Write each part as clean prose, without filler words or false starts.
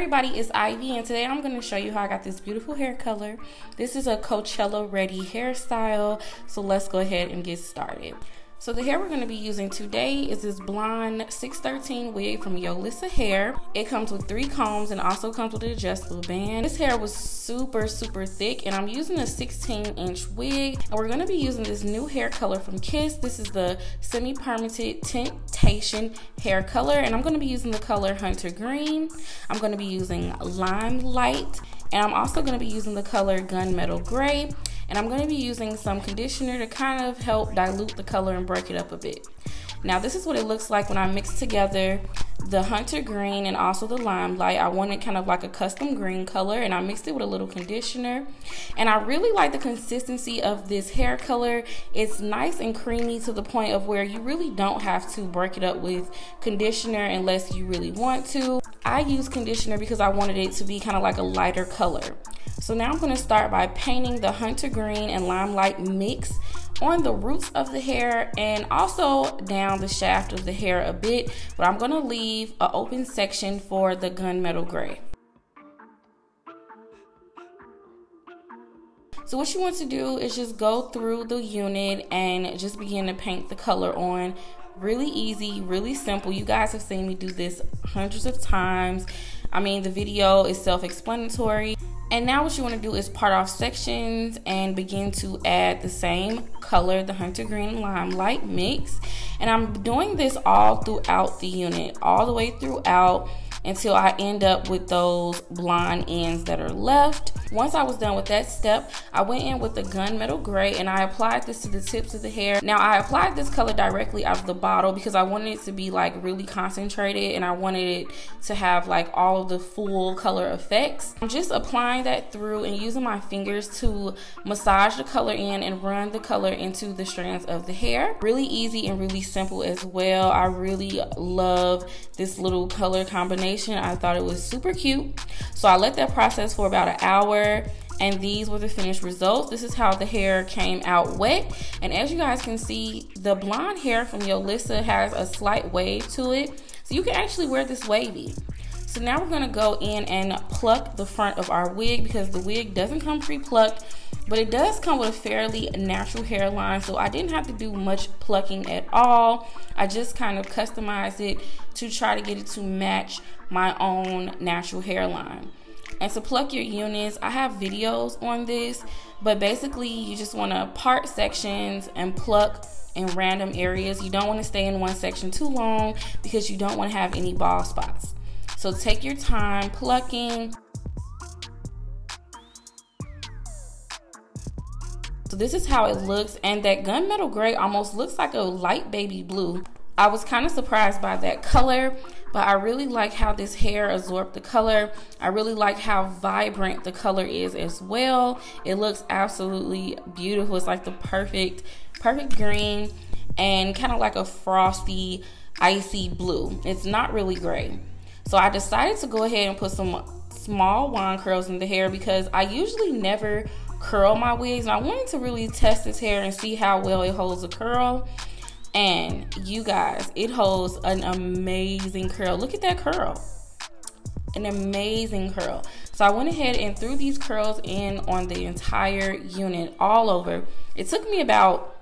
everybody, it's Ivy, and today I'm going to show you how I got this beautiful hair color. This is a Coachella ready hairstyle, so let's go ahead and get started. So the hair we're going to be using today is this blonde 613 wig from Yolissa hair. It comes with 3 combs and also comes with an adjustable band. This hair was super thick, and I'm using a 16-inch wig, and we're going to be using this new hair color from Kiss. This is the semi-permanent Tintation hair color, and I'm going to be using the color Hunter Green. I'm going to be using Limelight, and I'm also going to be using the color Gunmetal Grey. And I'm going to be using some conditioner to kind of help dilute the color and break it up a bit. Now this is what it looks like when I mix together the Hunter Green and also the Limelight. I wanted kind of like a custom green color, and I mixed it with a little conditioner. And I really like the consistency of this hair color. It's nice and creamy to the point of where you really don't have to break it up with conditioner unless you really want to. I use conditioner because I wanted it to be kind of like a lighter color. So now I'm going to start by painting the Hunter Green and Limelight mix on the roots of the hair and also down the shaft of the hair a bit, but I'm going to leave an open section for the Gunmetal Grey. So what you want to do is just go through the unit and just begin to paint the color on. Really easy, really simple. You guys have seen me do this hundreds of times. I mean, the video is self-explanatory. And now what you want to do is part off sections and begin to add the same color, the Hunter Green Limelight mix. And I'm doing this all throughout the unit, all the way throughout until I end up with those blonde ends that are left. Once I was done with that step, I went in with the Gunmetal Grey and I applied this to the tips of the hair. Now I applied this color directly out of the bottle because I wanted it to be like really concentrated and I wanted it to have like all of the full color effects. I'm just applying that through and using my fingers to massage the color in and run the color into the strands of the hair. Really easy and really simple as well. I really love this little color combination. I thought it was super cute. So I let that process for about an hour, and these were the finished results. This is how the hair came out wet. And as you guys can see, the blonde hair from Yolissa has a slight wave to it. So you can actually wear this wavy. So now we're gonna go in and pluck the front of our wig because the wig doesn't come pre-plucked, but it does come with a fairly natural hairline, so I didn't have to do much plucking at all. I just kind of customized it to try to get it to match my own natural hairline. And to pluck your units, I have videos on this, but basically you just want to part sections and pluck in random areas. You don't want to stay in one section too long because you don't want to have any bald spots. So take your time plucking. So this is how it looks, and that Gunmetal Grey almost looks like a light baby blue. I was kind of surprised by that color, but I really like how this hair absorbed the color. I really like how vibrant the color is as well. It looks absolutely beautiful. It's like the perfect green and kind of like a frosty, icy blue. It's not really gray. So I decided to go ahead and put some small wand curls in the hair because I usually never curl my wigs, and I wanted to really test this hair and see how well it holds a curl. And you guys, it holds an amazing curl. Look at that curl, an amazing curl. So I went ahead and threw these curls in on the entire unit all over. It took me about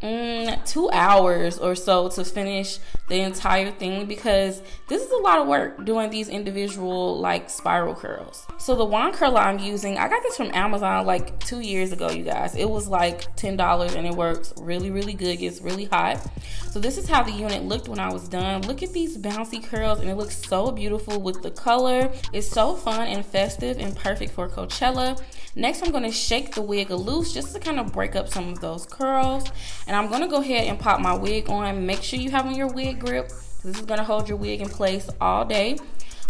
2 hours or so to finish the entire thing because this is a lot of work doing these individual like spiral curls. So the wand curler I'm using, I got this from Amazon like 2 years ago, you guys. It was like $10 and it works really good. Gets really hot. So this is how the unit looked when I was done. Look at these bouncy curls, and it looks so beautiful with the color. It's so fun and festive and perfect for Coachella. Next, I'm going to shake the wig loose just to kind of break up some of those curls. And I'm going to go ahead and pop my wig on. Make sure you have on your wig grip. This is going to hold your wig in place all day.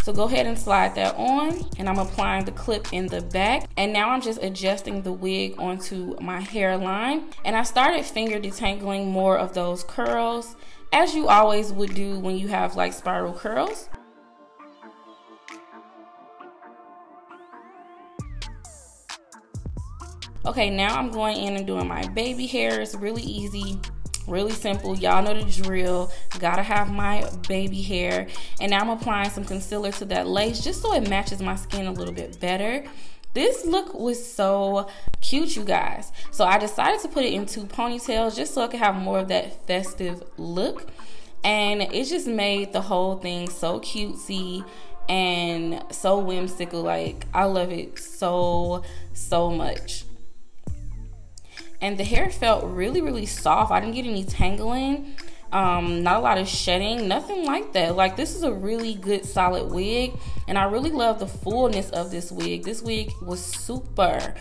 So go ahead and slide that on, and I'm applying the clip in the back. And now I'm just adjusting the wig onto my hairline. And I started finger detangling more of those curls, as you always would do when you have like spiral curls. Okay, now I'm going in and doing my baby hair. It's really easy. Really simple. Y'all know the drill. Gotta have my baby hair. And now I'm applying some concealer to that lace just so it matches my skin a little bit better. This look was so cute, you guys. So I decided to put it in 2 ponytails just so I could have more of that festive look. And it just made the whole thing so cutesy and so whimsical. Like, I love it so much. And the hair felt really soft. I didn't get any tangling, not a lot of shedding, nothing like that. Like, this is a really good solid wig, and I really love the fullness of this wig. This wig was super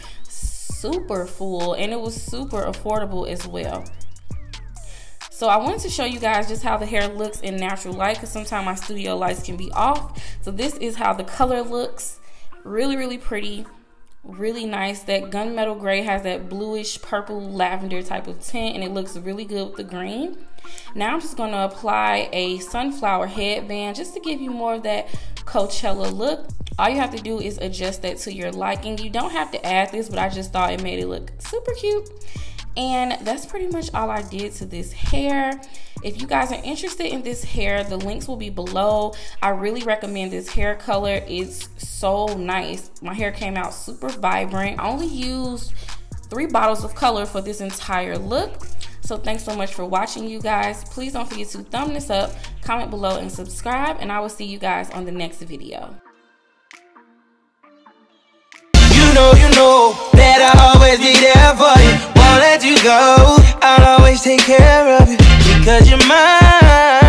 full, and it was super affordable as well. So I wanted to show you guys just how the hair looks in natural light, because sometimes my studio lights can be off. So this is how the color looks. Really pretty, really nice. That gunmetal gray has that bluish purple lavender type of tint, and it looks really good with the green. Now I'm just going to apply a sunflower headband just to give you more of that Coachella look. All you have to do is adjust that to your liking. You don't have to add this, but I just thought it made it look super cute. And that's pretty much all I did to this hair. If you guys are interested in this hair, the links will be below. I really recommend this hair color. It's so nice. My hair came out super vibrant. I only used 3 bottles of color for this entire look. So thanks so much for watching, you guys. Please don't forget to thumb this up, comment below, and subscribe. And I will see you guys on the next video. You know that I'll always be there for you. Won't let you go. I'll always take care of you because you're mine.